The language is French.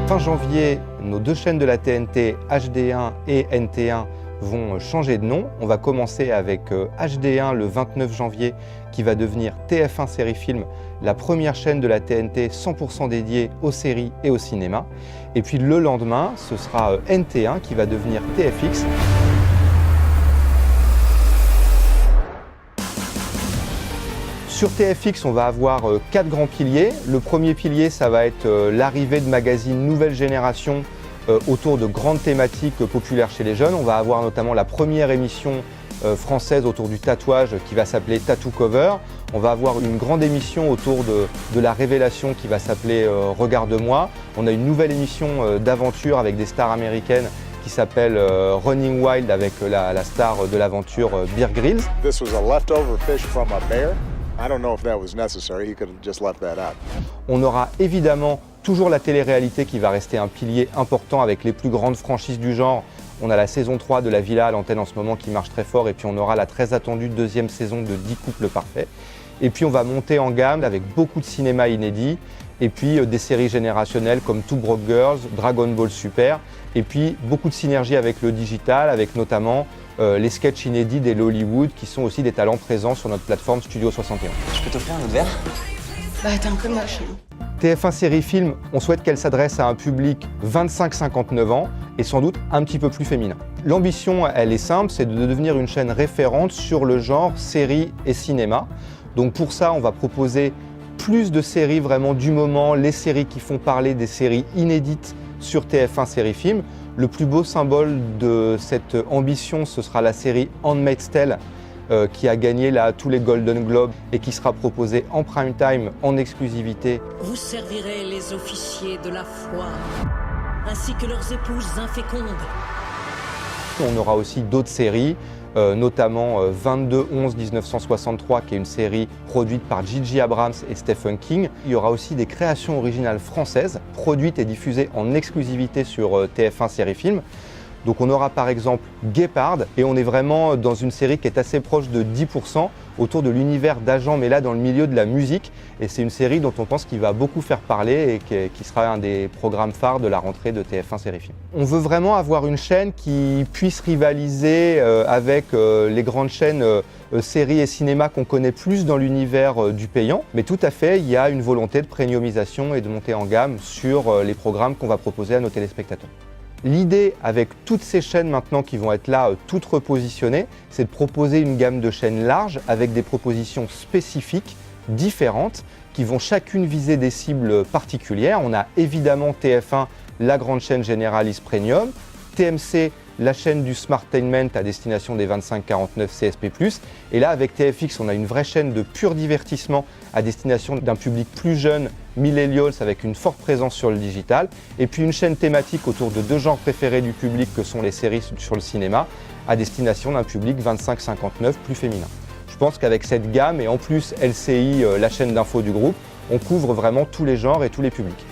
Fin janvier, nos deux chaînes de la TNT, HD1 et NT1, vont changer de nom. On va commencer avec HD1 le 29 janvier, qui va devenir TF1 Série Film, la première chaîne de la TNT 100% dédiée aux séries et au cinéma. Et puis le lendemain, ce sera NT1 qui va devenir TFX. Sur TFX, on va avoir 4 grands piliers. Le premier pilier, ça va être l'arrivée de magazines nouvelle génération autour de grandes thématiques populaires chez les jeunes. On va avoir notamment la première émission française autour du tatouage qui va s'appeler Tattoo Cover. On va avoir une grande émission autour de la révélation qui va s'appeler Regarde-moi. On a une nouvelle émission d'aventure avec des stars américaines qui s'appelle Running Wild avec la star de l'aventure Bear Grylls. This was a leftover fish from a bear. I don't know if that was necessary. He could have just left that out. On aura évidemment toujours la télé-réalité qui va rester un pilier important avec les plus grandes franchises du genre. On a la saison 3 de La Villa à l'antenne en ce moment qui marche très fort et puis on aura la très attendue deuxième saison de 10 couples parfaits. Et puis on va monter en gamme avec beaucoup de cinéma inédit et puis des séries générationnelles comme Two Broke Girls, Dragon Ball Super et puis beaucoup de synergie avec le digital, avec notamment les sketchs inédits des Lollywood qui sont aussi des talents présents sur notre plateforme Studio 61. Je peux t'offrir un autre verre? Bah t'es un peu moche. TF1 Série Film, on souhaite qu'elle s'adresse à un public 25-59 ans et sans doute un petit peu plus féminin. L'ambition, elle est simple, c'est de devenir une chaîne référente sur le genre série et cinéma. Donc pour ça, on va proposer plus de séries vraiment du moment, les séries qui font parler des séries inédites sur TF1 Série Film. Le plus beau symbole de cette ambition, ce sera la série Handmaid's Tale, qui a gagné là tous les Golden Globes et qui sera proposée en prime time, en exclusivité. Vous servirez les officiers de la foi, ainsi que leurs épouses infécondes. On aura aussi d'autres séries, notamment 22-11-1963, qui est une série produite par J.J. Abrams et Stephen King. Il y aura aussi des créations originales françaises, produites et diffusées en exclusivité sur TF1 Série Film. Donc on aura par exemple Guépard, et on est vraiment dans une série qui est assez proche de 10% autour de l'univers d'agents, mais là dans le milieu de la musique. Et c'est une série dont on pense qu'il va beaucoup faire parler et qui sera un des programmes phares de la rentrée de TF1 Série Film. On veut vraiment avoir une chaîne qui puisse rivaliser avec les grandes chaînes séries et cinéma qu'on connaît plus dans l'univers du payant. Mais tout à fait, il y a une volonté de premiumisation et de montée en gamme sur les programmes qu'on va proposer à nos téléspectateurs. L'idée avec toutes ces chaînes maintenant qui vont être là, toutes repositionnées, c'est de proposer une gamme de chaînes large avec des propositions spécifiques, différentes, qui vont chacune viser des cibles particulières. On a évidemment TF1, la grande chaîne généraliste premium, TMC, la chaîne du Smartainment à destination des 25-49 CSP+. Et là, avec TFX, on a une vraie chaîne de pur divertissement à destination d'un public plus jeune, millennials, avec une forte présence sur le digital. Et puis une chaîne thématique autour de deux genres préférés du public que sont les séries sur le cinéma, à destination d'un public 25-59 plus féminin. Je pense qu'avec cette gamme et en plus LCI, la chaîne d'info du groupe, on couvre vraiment tous les genres et tous les publics.